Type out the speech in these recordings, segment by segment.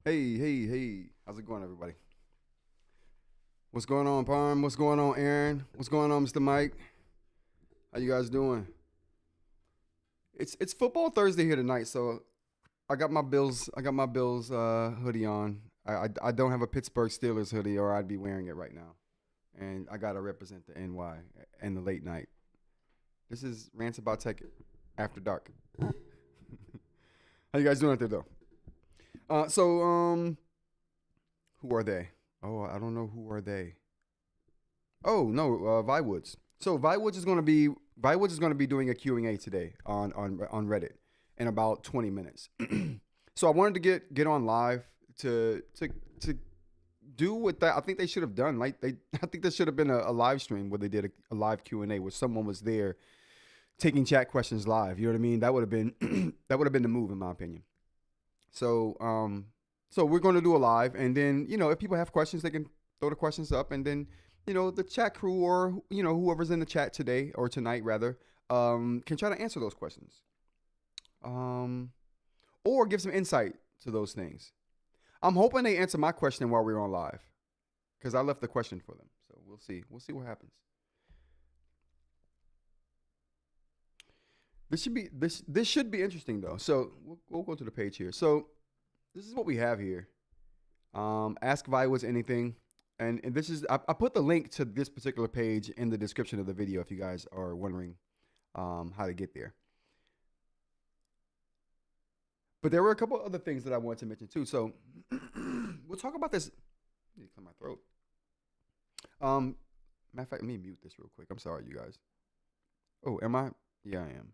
Hey. How's it going, everybody? What's going on, Parm? What's going on, Aaron? What's going on, Mr. Mike? How you guys doing? It's football Thursday here tonight, so I got my Bills hoodie on. I don't have a Pittsburgh Steelers hoodie, or I'd be wearing it right now. And I gotta represent the NY and the late night. This is Rants About Tech After Dark. How you guys doing out there, though? Who are they? Oh, I don't know who are they. Oh no, Viwoods. So Viwoods is going to be doing a Q&A today on Reddit in about 20 minutes. So I wanted to get on live to do what I think they should have done. I think there should have been a live stream where they did a live Q&A where someone was there taking chat questions live. You know what I mean? That would have been the move, in my opinion. So we're going to do a live, and then, if people have questions, they can throw the questions up, and then, the chat crew or, whoever's in the chat today or tonight rather, can try to answer those questions. Or give some insight to those things. I'm hoping they answer my question while we're on live, because I left the question for them. So we'll see. We'll see what happens. This should be interesting, though. So we'll go to the page here. So this is what we have here. Ask Viwoods anything, and this is I put the link to this particular page in the description of the video if you guys are wondering how to get there. But there were a couple other things that I wanted to mention too. So we'll talk about this. I need to clear my throat. Matter of fact, let me mute this real quick. I'm sorry, you guys. Oh, am I? Yeah, I am.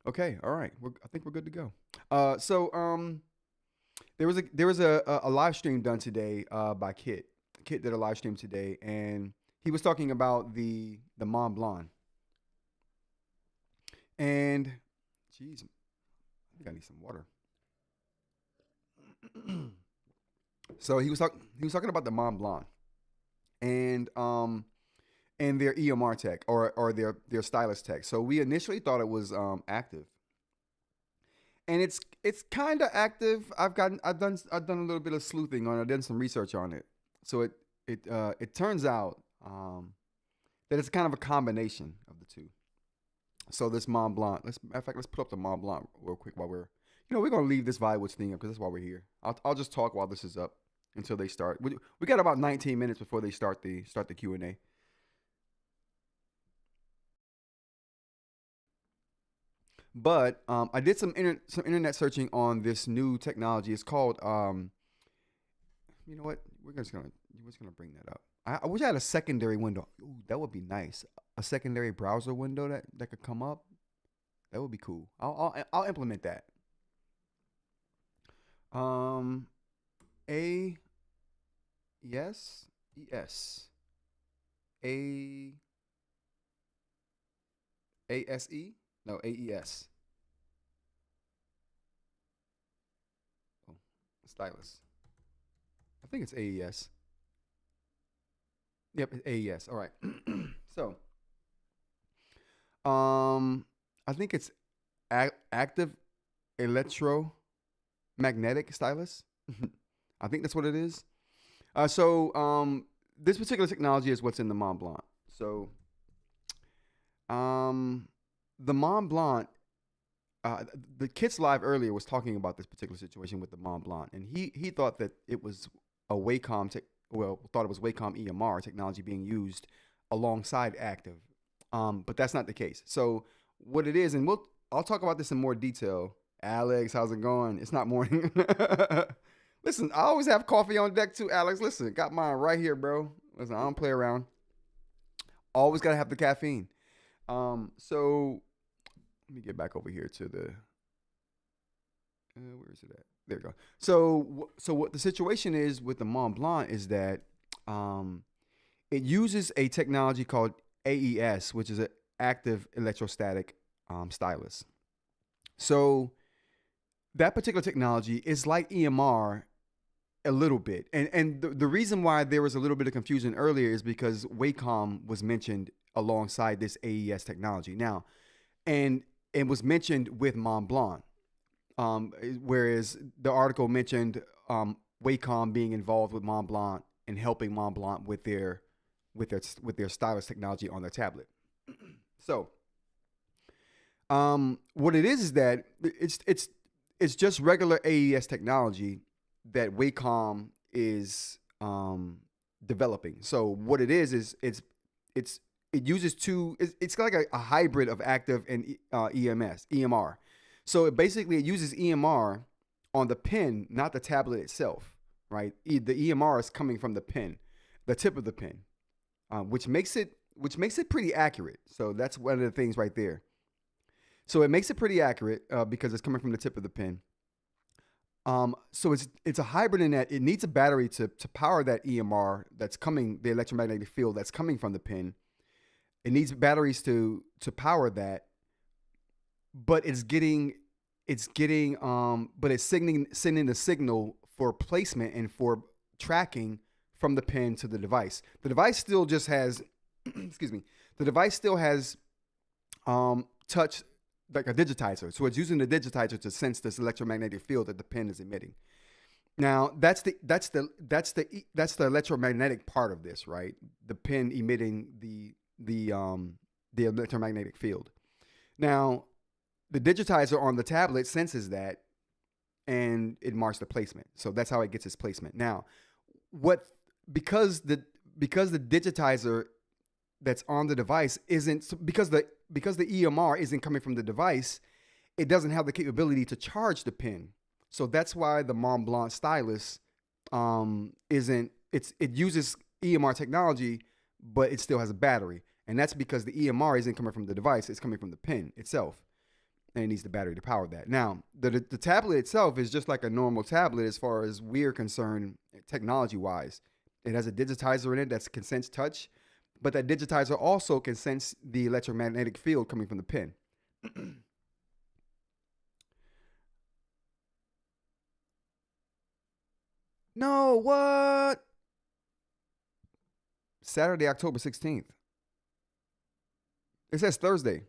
Okay, all right. I think we're good to go. There was a live stream done today by Kit. Kit did a live stream today, and he was talking about the Mont Blanc. And, geez, I think I need some water. So he was talking about the Mont Blanc and their EMR tech or their stylus tech. So we initially thought it was active, and it's kind of active. I've done a little bit of sleuthing on it. I've done some research on it. So it turns out that it's kind of a combination of the two. So this Mont Blanc, let's put up the Mont Blanc real quick while we're gonna leave this Viwoods thing up because that's why we're here. I'll just talk while this is up until they start. We got about 19 minutes before they start the Q&A. But I did some internet searching on this new technology. It's called you know what? We're just gonna bring that up. I wish I had a secondary window. Ooh, that would be nice. A secondary browser window that could come up. That would be cool. I'll implement that. A yes ES A ASE no AES. Oh, Stylus. I think it's AES. Yep, it's AES. All right. So, I think it's active electromagnetic stylus. I think that's what it is. This particular technology is what's in the Mont Blanc. So, the Mont Blanc, the Kids Live earlier was talking about this particular situation with the Mont Blanc, and he thought that it was a Wacom thought it was Wacom EMR technology being used alongside active, but that's not the case. So what it is, and I'll talk about this in more detail. Alex, how's it going? It's not morning. Listen, I always have coffee on deck too, Alex. Listen, got mine right here, bro. Listen, I don't play around. Always gotta have the caffeine. So let me get back over here to the. Where is it at? There we go. So what the situation is with the Mont Blanc is that it uses a technology called AES, which is an active electrostatic stylus. So that particular technology is like EMR a little bit. And the reason why there was a little bit of confusion earlier is because Wacom was mentioned alongside this AES technology. Now, and it was mentioned with Mont Blanc. Whereas the article mentioned Wacom being involved with Mont Blanc and helping Mont Blanc with their stylus technology on their tablet. So, what it is that it's just regular AES technology that Wacom is developing. So what it is it uses it's like a hybrid of active and EMR. So it uses EMR on the pen, not the tablet itself, right? The EMR is coming from the pen, the tip of the pen, which makes it pretty accurate. So that's one of the things right there. So it makes it pretty accurate because it's coming from the tip of the pen. So it's a hybrid in that it needs a battery to power that EMR that's coming, the electromagnetic field that's coming from the pen. It needs batteries to power that. But it's sending the signal for placement and for tracking from the pen to the device. The device still just has, excuse me, the device still has touch, like a digitizer. So it's using the digitizer to sense this electromagnetic field that the pen is emitting. Now that's the electromagnetic part of this, right? The pen emitting the electromagnetic field. Now, the digitizer on the tablet senses that, and it marks the placement. So that's how it gets its placement. Now, because the digitizer that's on the device because the EMR isn't coming from the device, it doesn't have the capability to charge the pen. So that's why the Mont Blanc stylus it uses EMR technology, but it still has a battery, and that's because the EMR isn't coming from the device; it's coming from the pen itself. And it needs the battery to power that. Now, the tablet itself is just like a normal tablet as far as we're concerned, technology-wise. It has a digitizer in it that can sense touch, but that digitizer also can sense the electromagnetic field coming from the pen. No, what? Saturday, October 16th. It says Thursday.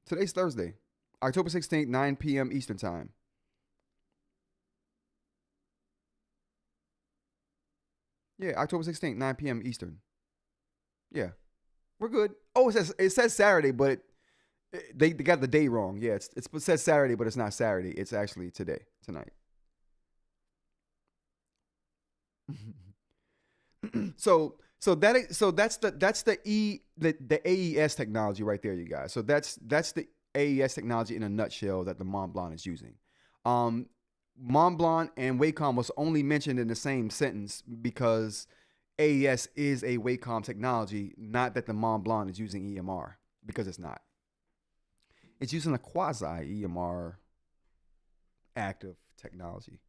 Today's Thursday. October 16th, 9 p.m. Eastern Time. Yeah, October 16th, 9 p.m. Eastern. Yeah. We're good. Oh, it says Saturday, but they got the day wrong. Yeah, it says Saturday, but it's not Saturday. It's actually tonight. That's the AES technology right there, you guys. So that's the AES technology in a nutshell that the Mont Blanc is using. Mont Blanc and Wacom was only mentioned in the same sentence because AES is a Wacom technology, not that the Mont Blanc is using EMR, because it's not. It's using a quasi EMR active technology.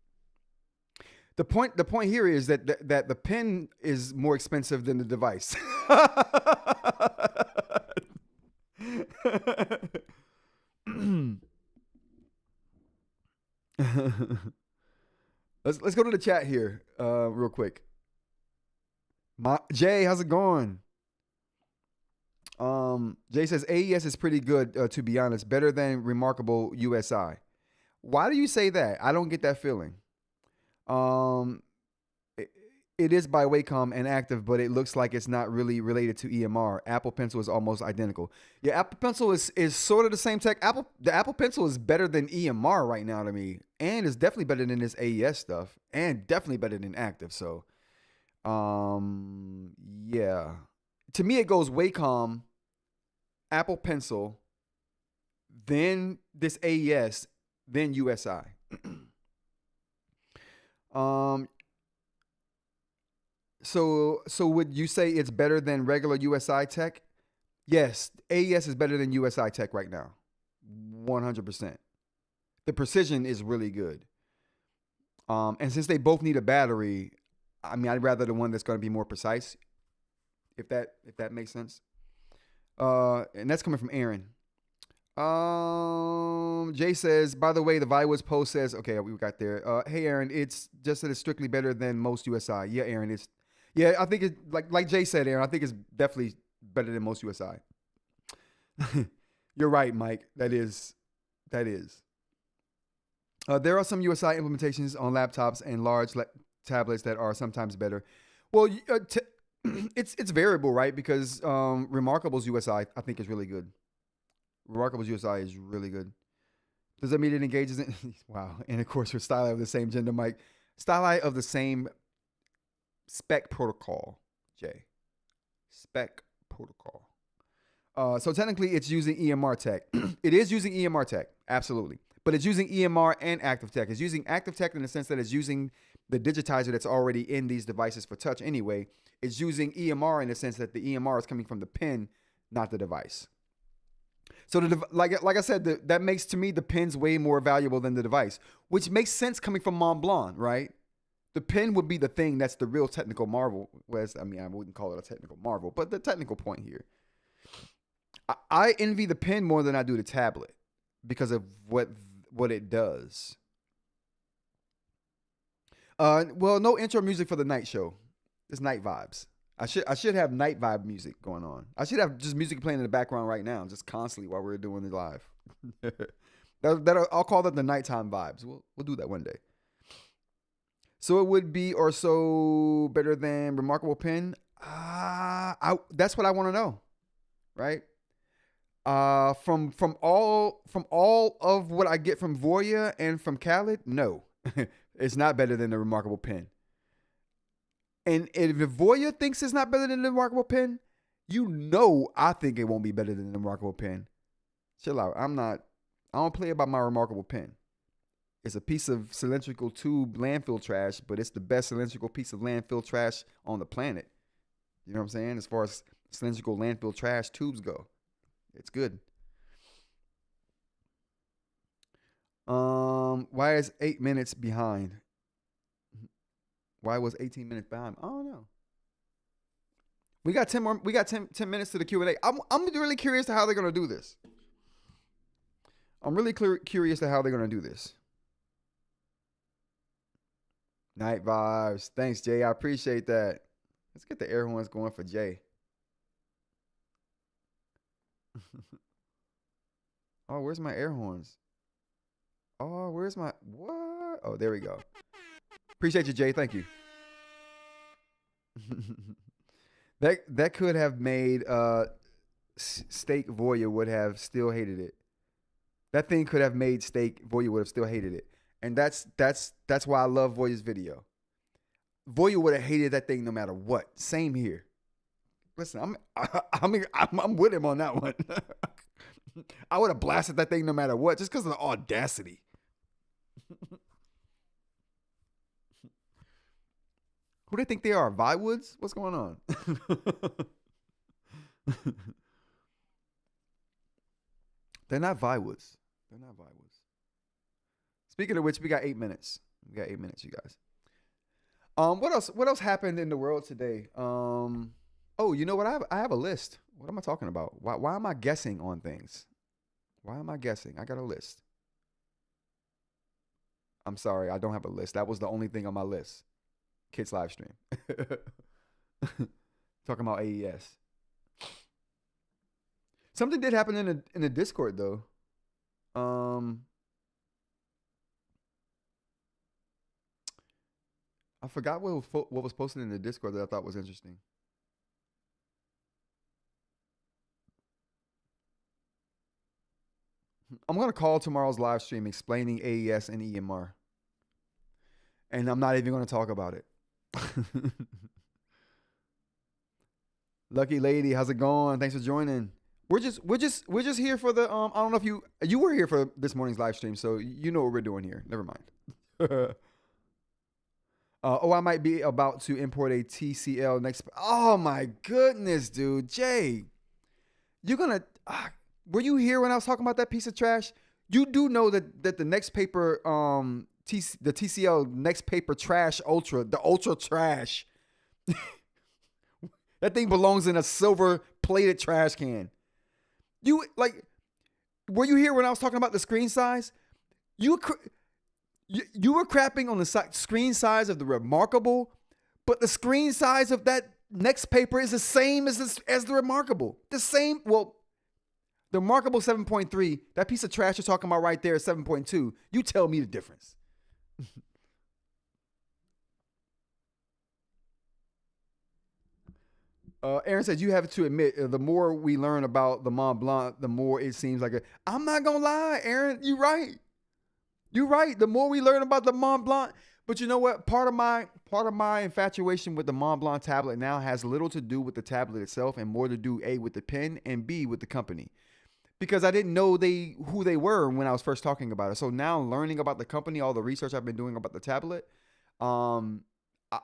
The point here is that the pen is more expensive than the device. Let's go to the chat here real quick. Jay, how's it going? Jay says AES is pretty good, to be honest, better than Remarkable USI. Why do you say that? I don't get that feeling. It is by Wacom and active, but it looks like it's not really related to EMR. Apple Pencil is almost identical. Yeah, Apple Pencil is sort of the same tech. The Apple Pencil is better than EMR right now to me, and is definitely better than this AES stuff, and definitely better than active. So, yeah, to me it goes Wacom, Apple Pencil, then this AES, then USI. So would you say it's better than regular USI tech? Yes, AES is better than USI tech right now. 100%. The precision is really good. And since they both need a battery, I mean, I'd rather the one that's going to be more precise, if that makes sense. And that's coming from Aaron. Jay says, by the way, the Viwoods post says, okay, we got there. Hey, Aaron, it's just that it's strictly better than most USI. Yeah, Aaron, I think it's like Jay said, Aaron, I think it's definitely better than most USI. You're right, Mike. That is. There are some USI implementations on laptops and large tablets that are sometimes better. Well, it's variable, right? Because Remarkable's USI, I think, is really good. Remarkable's USI is really good. Does that mean it engages in? Wow. And of course, with Stylii of the same gender, Mike. Stylii of the same spec protocol, Jay. Spec protocol. So technically, it's using EMR tech. It is using EMR tech, absolutely. But it's using EMR and active tech. It's using active tech in the sense that it's using the digitizer that's already in these devices for touch anyway. It's using EMR in the sense that the EMR is coming from the pen, not the device. So like I said, that makes to me the pen's way more valuable than the device, which makes sense coming from Mont Blanc, right? The pen would be the thing that's the real technical marvel. I wouldn't call it a technical marvel, but the technical point here. I envy the pen more than I do the tablet because of what it does. Well, no intro music for the night show. It's night vibes. I should have night vibe music going on. I should have just music playing in the background right now, just constantly while we're doing it live. I'll call that the nighttime vibes. We'll do that one day. So it would be or so better than Remarkable Pen. That's what I want to know, right? From all of what I get from Voya and from Khaled, no, it's not better than the Remarkable Pen. And if Voya thinks it's not better than the Remarkable Pen, I think it won't be better than the Remarkable Pen. Chill out. I don't play about my Remarkable Pen. It's a piece of cylindrical tube landfill trash, but it's the best cylindrical piece of landfill trash on the planet. You know what I'm saying? As far as cylindrical landfill trash tubes go, it's good. Why is 8 minutes behind? Why was 18 minutes behind? I don't know. We got 10 minutes to the Q&A. I'm really curious to how they're going to do this. I'm really curious to how they're gonna do this. Night vibes. Thanks, Jay. I appreciate that. Let's get the air horns going for Jay. Oh, where's my air horns? Oh, where's my what? Oh, there we go. Appreciate you, Jay. Thank you. that could have made Steak Voya would have still hated it. That thing could have made Steak Voya would have still hated it. And that's why I love Voya's video. Voya would have hated that thing no matter what. Same here. Listen, I'm with him on that one. I would have blasted that thing no matter what, just because of the audacity. Who they think they are? Viwoods? What's going on? They're not Viwoods. They're not Viwoods. Speaking of which, we got 8 minutes. We got 8 minutes, you guys. What else happened in the world today? Oh, you know what? I have a list. What am I talking about? Why am I guessing on things? Why am I guessing? I got a list. I'm sorry, I don't have a list. That was the only thing on my list. Kids live stream. Talking about AES. Something did happen in the Discord though. I forgot what was posted in the Discord that I thought was interesting. I'm going to call tomorrow's live stream explaining AES and EMR. And I'm not even going to talk about it. Lucky lady, how's it going? Thanks for joining. We're just here for the I don't know if you were here for this morning's live stream, so you know what we're doing here. Never mind. I might be about to import a TCL next. Oh my goodness, dude. Jay, you're gonna. Were you here when I was talking about that piece of trash? You do know that the next paper, the TCL next paper trash ultra, the ultra trash. That thing belongs in a silver plated trash can. Were you here when I was talking about the screen size? You were crapping on the screen size of the Remarkable, but the screen size of that next paper is the same as the Remarkable. The same, well, the Remarkable 7.3, that piece of trash you're talking about right there is 7.2. You tell me the difference. Aaron says, you have to admit, the more we learn about the Mont Blanc, the more it seems like I'm not going to lie, Aaron, you're right. You're right. The more we learn about the Mont Blanc, but you know what? Part of my infatuation with the Mont Blanc tablet now has little to do with the tablet itself and more to do A, with the pen, and B, with the company. Because I didn't know who they were when I was first talking about it. So now learning about the company, all the research I've been doing about the tablet, I'm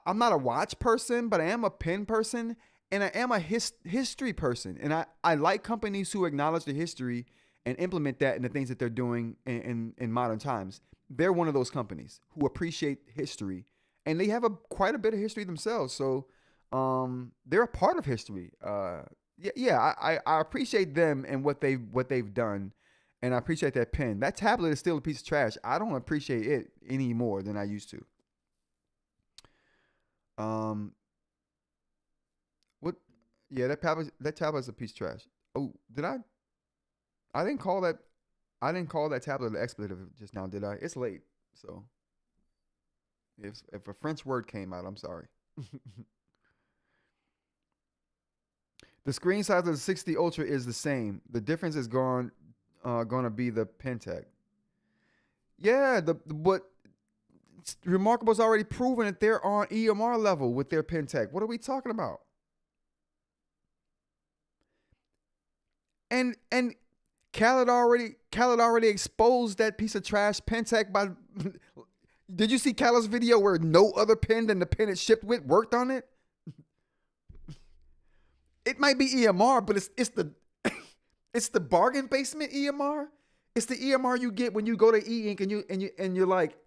not a watch person, but I am a pen person. And I am a history person. And I like companies who acknowledge the history and implement that in the things that they're doing in modern times. They're one of those companies who appreciate history. And they have quite a bit of history themselves. So they're a part of history. I appreciate them and what they've done. And I appreciate that pen. That tablet is still a piece of trash. I don't appreciate it any more than I used to. Yeah, that tablet's a piece of trash. Oh, did I? I didn't call that tablet an expletive just now, did I? It's late, so if a French word came out, I'm sorry. The screen size of the 60 Ultra is the same. The difference is going to be the Pentec. Yeah, but Remarkable's already proven that they're on EMR level with their Pentec. What are we talking about? And Khaled already exposed that piece of trash Pentec by. Did you see Khaled's video where no other pen than the pen it shipped with worked on it? It might be EMR, but it's the bargain basement EMR. It's the EMR you get when you go to eInk and you're like,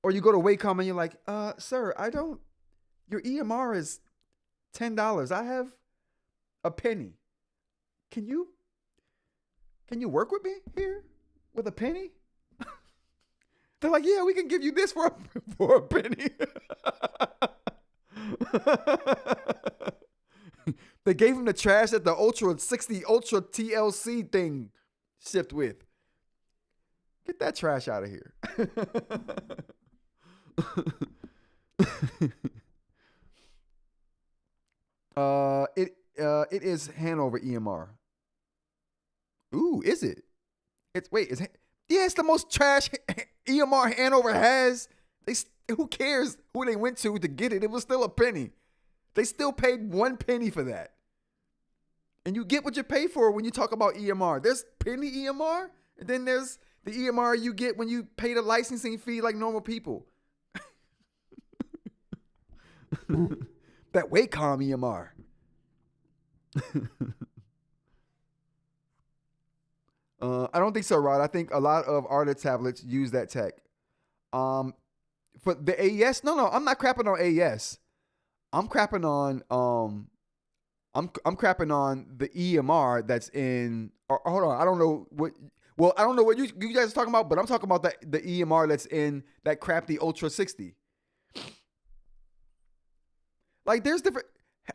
or you go to Wacom and you're like, sir, your EMR is $10. I have a penny. Can you work with me here? with a penny? They're like, yeah, we can give you this for a penny. They gave him the trash that the Ultra 60 Ultra TLC thing shipped with. Get that trash out of here. It is Hanover EMR. Ooh, is it? It's the most trash EMR Hanover has. Who cares who they went to get it? It was still a penny. They still paid 1 penny for that. And you get what you pay for when you talk about EMR. There's penny EMR, and then there's the EMR you get when you pay the licensing fee like normal people. That Wacom EMR. I don't think so, Rod. I think a lot of Arta tablets use that tech. For the AES, no, I'm not crapping on AES. I'm crapping on I'm crapping on the EMR that's in. Or, hold on, I don't know what. Well, I don't know what you guys are talking about, but I'm talking about the EMR that's in that crappy Ultra 60. Like, there's different.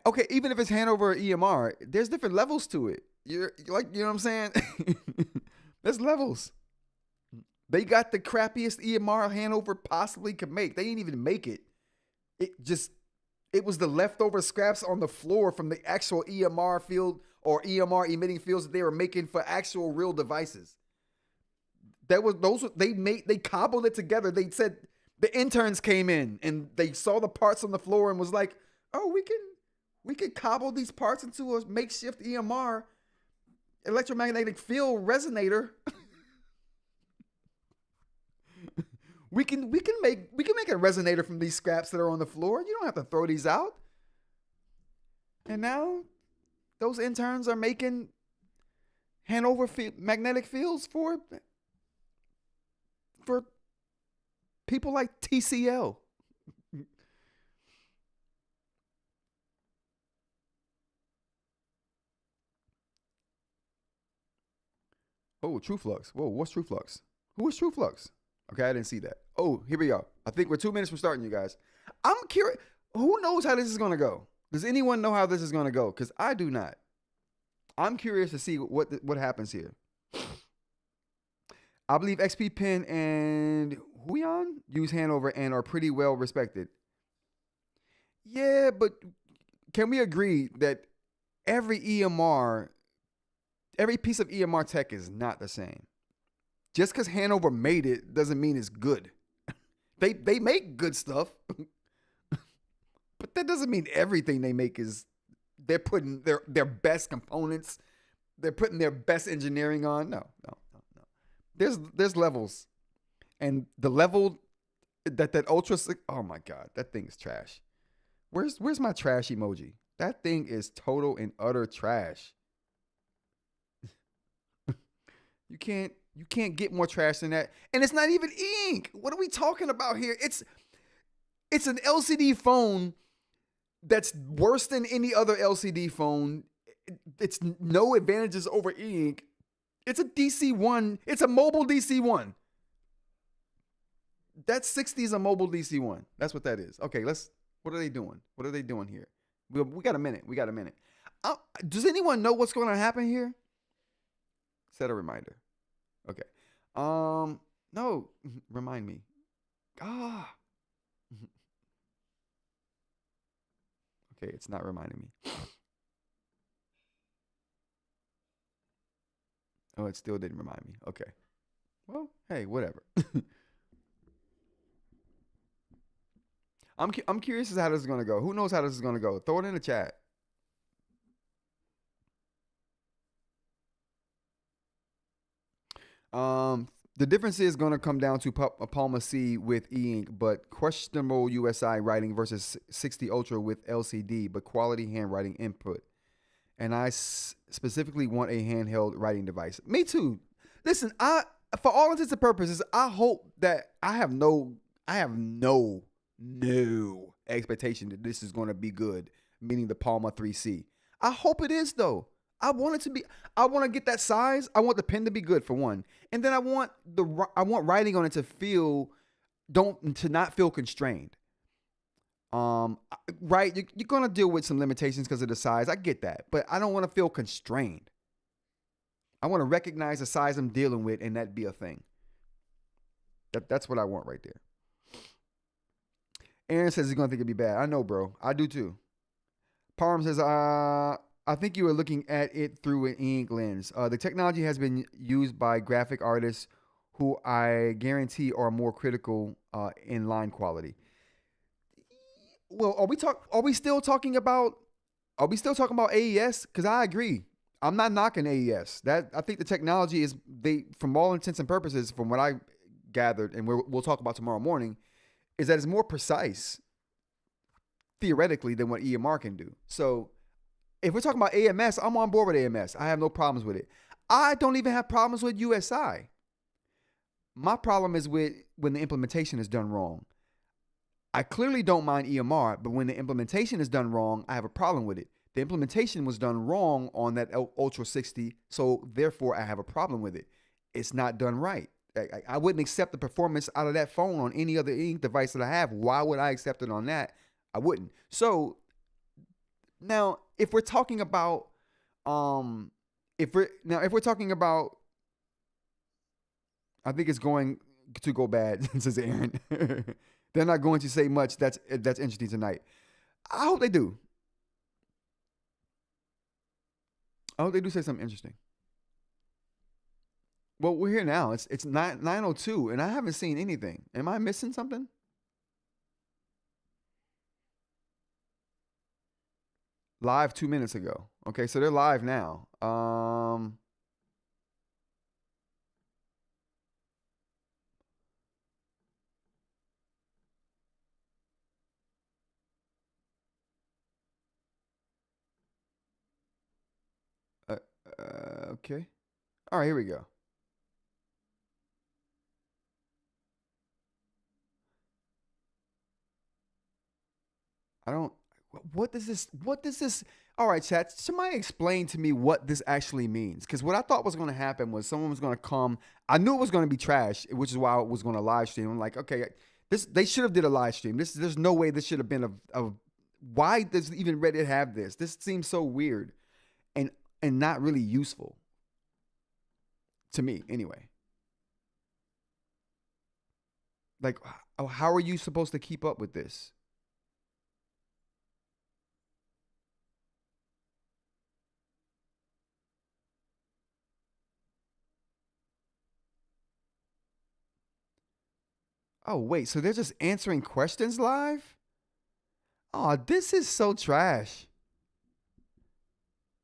Okay, even if it's Hanover EMR, there's different levels to it. You're like, you know what I'm saying? There's levels. They got the crappiest EMR Hanover possibly could make. They didn't even make it. It was the leftover scraps on the floor from the actual EMR field or EMR emitting fields that they were making for actual real devices. They cobbled it together. They said the interns came in and they saw the parts on the floor and was like, "Oh, we can cobble these parts into a makeshift EMR electromagnetic field resonator." We can make a resonator from these scraps that are on the floor. You don't have to throw these out. And now those interns are making Hanover magnetic fields for people like TCL. Oh, TrueFlux. Whoa, what's TrueFlux? Who is TrueFlux? Okay, I didn't see that. Oh, here we go. I think we're 2 minutes from starting, you guys. I'm curious. Who knows how this is going to go? Does anyone know how this is going to go? Because I do not. I'm curious to see what happens here. I believe XP Pen and Huion use Hanover and are pretty well respected. Yeah, but can we agree that every piece of EMR tech is not the same? Just because Hanover made it doesn't mean it's good. They make good stuff, but that doesn't mean everything they make is. They're putting their best components. They're putting their best engineering on. No. There's levels, and the level that Ultra. Oh my God, that thing is trash. Where's my trash emoji? That thing is total and utter trash. You can't get more trash than that. And it's not even eInk. What are we talking about here? It's an LCD phone that's worse than any other LCD phone. It's no advantages over eInk. It's a DC1. It's a mobile DC1. That 60 is a mobile DC1. That's what that is. Okay, what are they doing? What are they doing here? We got a minute. Does anyone know what's going to happen here? Set a reminder. Okay. No, remind me. Okay, it's not reminding me. Oh, it still didn't remind me. Okay. Well, hey, whatever. I'm curious as to how this is going to go. Who knows how this is going to go? Throw it in the chat. The difference is going to come down to a Palma C with eInk, but questionable USI writing versus 60 Ultra with LCD, but quality handwriting input. And I specifically want a handheld writing device. Me too. Listen, for all intents and purposes, I hope that I have no expectation that this is going to be good, meaning the Palma 3C. I hope it is though. I want it to be. I want to get that size. I want the pen to be good for one, and then I want writing on it to feel to not feel constrained. Right, you're gonna deal with some limitations because of the size. I get that, but I don't want to feel constrained. I want to recognize the size I'm dealing with, and that be a thing. That's what I want right there. Aaron says he's gonna think it'd be bad. I know, bro. I do too. Parm says, I think you were looking at it through an eInk lens. The technology has been used by graphic artists who I guarantee are more critical in line quality. Well, are we still talking about AES? Because I agree. I'm not knocking AES. I think the technology is, from all intents and purposes, from what I gathered, and we'll talk about tomorrow morning, is that it's more precise theoretically than what EMR can do. So if we're talking about AMS, I'm on board with AMS. I have no problems with it. I don't even have problems with USI. My problem is with when the implementation is done wrong. I clearly don't mind EMR, but when the implementation is done wrong, I have a problem with it. The implementation was done wrong on that Ultra 60, so therefore I have a problem with it. It's not done right. I wouldn't accept the performance out of that phone on any other ink device that I have. Why would I accept it on that? I wouldn't. So now, if we're talking about, if we're talking about, I think it's going to go bad, says Aaron. They're not going to say much that's interesting tonight. I hope they do. I hope they do say something interesting. Well, we're here now. It's 9:02, and I haven't seen anything. Am I missing something? Live 2 minutes ago. Okay, so they're live now. Okay. All right, here we go. What does this, all right, chat, somebody explain to me what this actually means. Because what I thought was going to happen was someone was going to come. I knew it was going to be trash, which is why I was going to live stream. I'm like, okay, they should have did a live stream. There's no way this should have been why does even Reddit have this? This seems so weird and not really useful to me anyway. Like, how are you supposed to keep up with this? Oh, wait, so they're just answering questions live? Oh, this is so trash.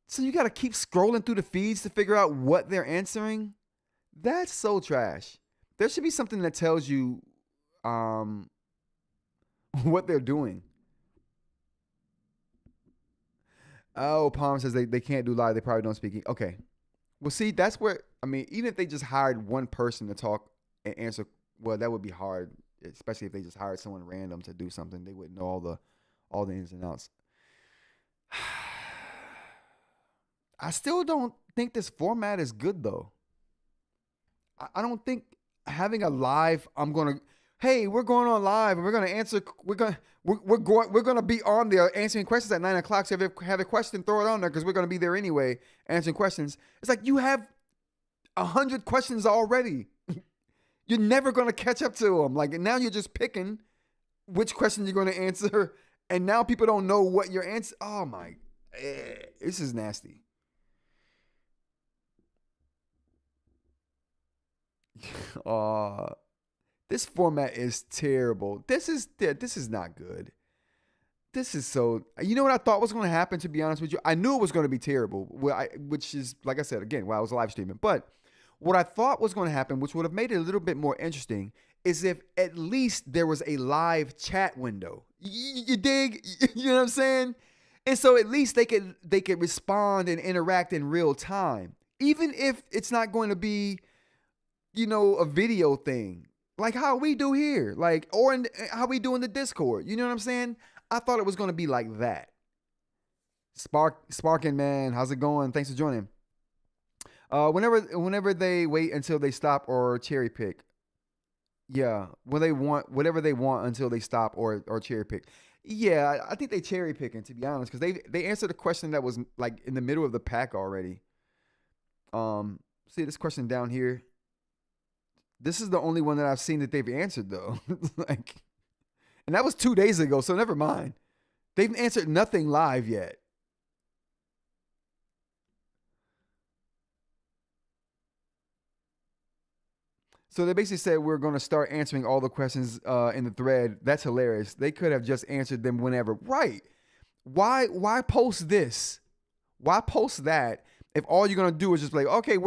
So you got to keep scrolling through the feeds to figure out what they're answering? That's so trash. There should be something that tells you what they're doing. Oh, Palm says they can't do live. They probably don't speak. Okay. Well, see, that's where, I mean, even if they just hired one person to talk and answer, well, that would be hard, especially if they just hired someone random to do something. They wouldn't know all the ins and outs. I still don't think this format is good, though. I don't think having a live, hey, we're going on live and we're going to answer, we're going to be on there answering questions at 9 o'clock. So if you have a question, throw it on there because we're going to be there anyway answering questions. It's like you have 100 questions already. You're never going to catch up to them. Like, now you're just picking which question you're going to answer. And now people don't know what your answer. Oh my, this is nasty. This format is terrible. This is not good. This is so. You know what I thought was going to happen? To be honest with you, I knew it was going to be terrible. Which is, like I said again, while I was live streaming. But what I thought was going to happen, which would have made it a little bit more interesting, is if at least there was a live chat window. You dig? You know what I'm saying? And so at least they could respond and interact in real time, even if it's not going to be, a video thing like how we do here, how we do in the Discord. You know what I'm saying? I thought it was going to be like that. Sparking man, how's it going? Thanks for joining. Whenever they wait until they stop or cherry pick. Yeah, when they want whatever they want until they stop or cherry pick. Yeah, I think they cherry picking, to be honest, because they answered a question that was like in the middle of the pack already. See this question down here. This is the only one that I've seen that they've answered though. Like, and that was 2 days ago, so never mind. They've answered nothing live yet. So they basically said we're going to start answering all the questions in the thread. That's hilarious. They could have just answered them whenever. Right. Why post this? Why post that if all you're going to do is just be like, okay,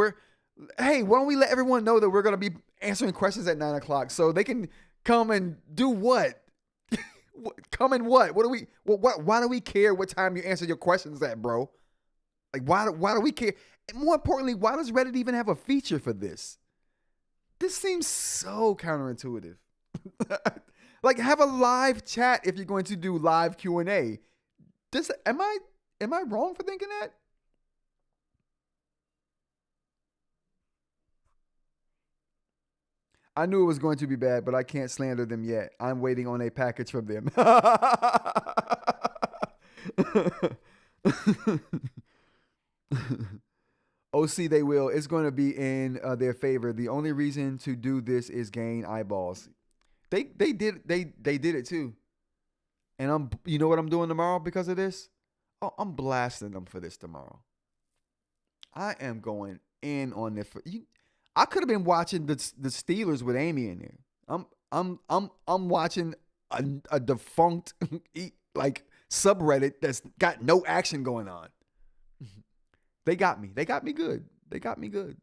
hey, why don't we let everyone know that we're going to be answering questions at 9 o'clock so they can come and do what? Come and what? Why do we care what time you answer your questions at, bro? Like, why do we care? And more importantly, why does Reddit even have a feature for this? This seems so counterintuitive. Like, have a live chat if you're going to do live Q&A. Am I wrong for thinking that? I knew it was going to be bad, but I can't slander them yet. I'm waiting on a package from them. OC, they will. It's going to be in their favor. The only reason to do this is gain eyeballs. They did it too. And you know what I'm doing tomorrow because of this? Oh, I'm blasting them for this tomorrow. I am going in on this. I could have been watching the Steelers with Amy in there. I'm watching a defunct like subreddit that's got no action going on. They got me. They got me good. They got me good.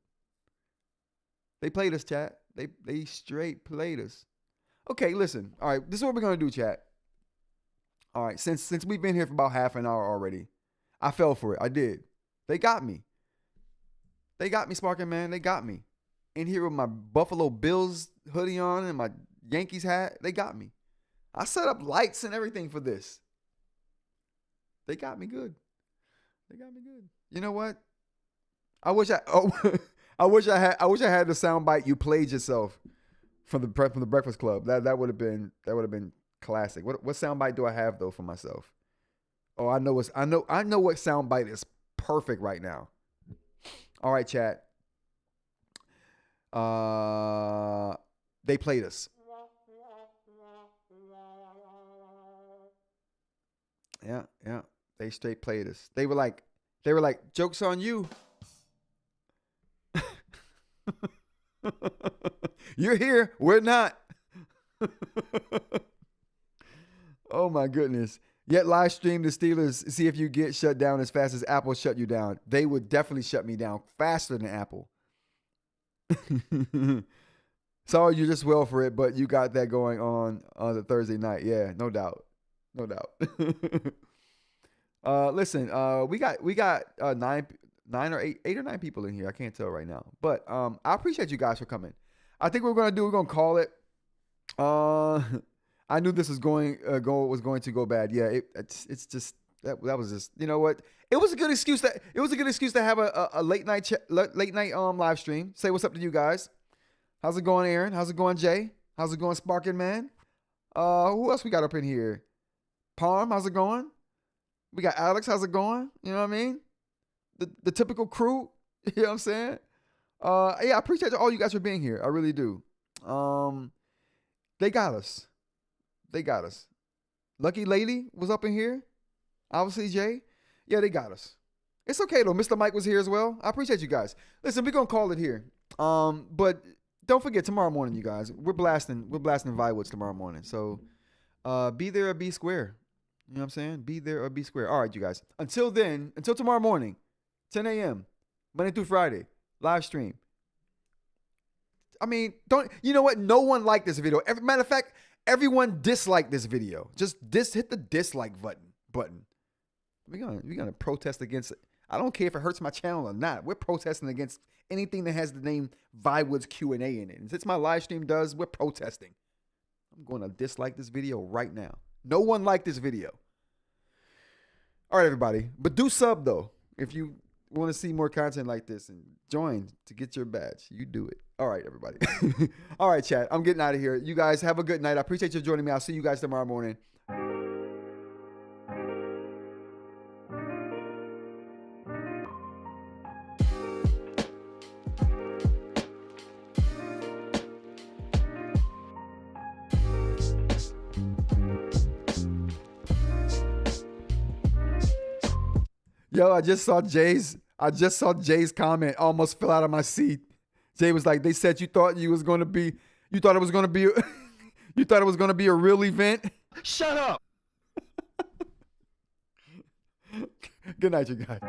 They played us, chat. They straight played us. Okay, listen. All right, this is what we're gonna do, chat. All right, since we've been here for about half an hour already, I fell for it. I did. They got me. They got me, Sparking Man. They got me. In here with my Buffalo Bills hoodie on and my Yankees hat. They got me. I set up lights and everything for this. They got me good. They got me good. You know what? I wish I had the soundbite you played yourself from the Breakfast Club. That would have been classic. What soundbite do I have though for myself? Oh, I know what soundbite is perfect right now. All right, chat. They played us. Yeah. They straight played us. They were like, joke's on you. You're here. We're not. Oh my goodness. Yet live stream the Steelers, see if you get shut down as fast as Apple shut you down. They would definitely shut me down faster than Apple. Sorry, you just well for it, but you got that going on the Thursday night. Yeah, no doubt. Listen, we got 9 or 8 or 9 people in here. I can't tell right now, but I appreciate you guys for coming. I think we're gonna call it. I knew this was going to go bad. Yeah, it's just that was just, you know what? It was a good excuse to have a late night live stream. Say what's up to you guys. How's it going, Aaron? How's it going, Jay? How's it going, Sparkin' Man? Who else we got up in here? Palm, how's it going? We got Alex, how's it going? You know what I mean? The typical crew, you know what I'm saying? Yeah, I appreciate all you guys for being here. I really do. They got us. Lucky Lady was up in here. Obviously, Jay. Yeah, they got us. It's okay though. Mr. Mike was here as well. I appreciate you guys. Listen, we're gonna call it here. But don't forget tomorrow morning, you guys. We're blasting Viwoods tomorrow morning. So be there or be square. You know what I'm saying? Be there or be square. All right, you guys. Until then, until tomorrow morning, 10 a.m., Monday through Friday, live stream. I mean, you know what? No one liked this video. Matter of fact, everyone disliked this video. Just hit the dislike button. We're gonna protest against it. I don't care if it hurts my channel or not. We're protesting against anything that has the name Viwoods Q&A in it. And since my live stream does, we're protesting. I'm going to dislike this video right now. No one liked this video. All right, everybody. But do sub, though. If you want to see more content like this and join to get your badge, you do it. All right, everybody. All right, chat. I'm getting out of here. You guys have a good night. I appreciate you joining me. I'll see you guys tomorrow morning. Yo, I just saw Jay's comment. I almost fell out of my seat. Jay was like, they said you thought it was gonna be a real event. Shut up. Good night, you guys.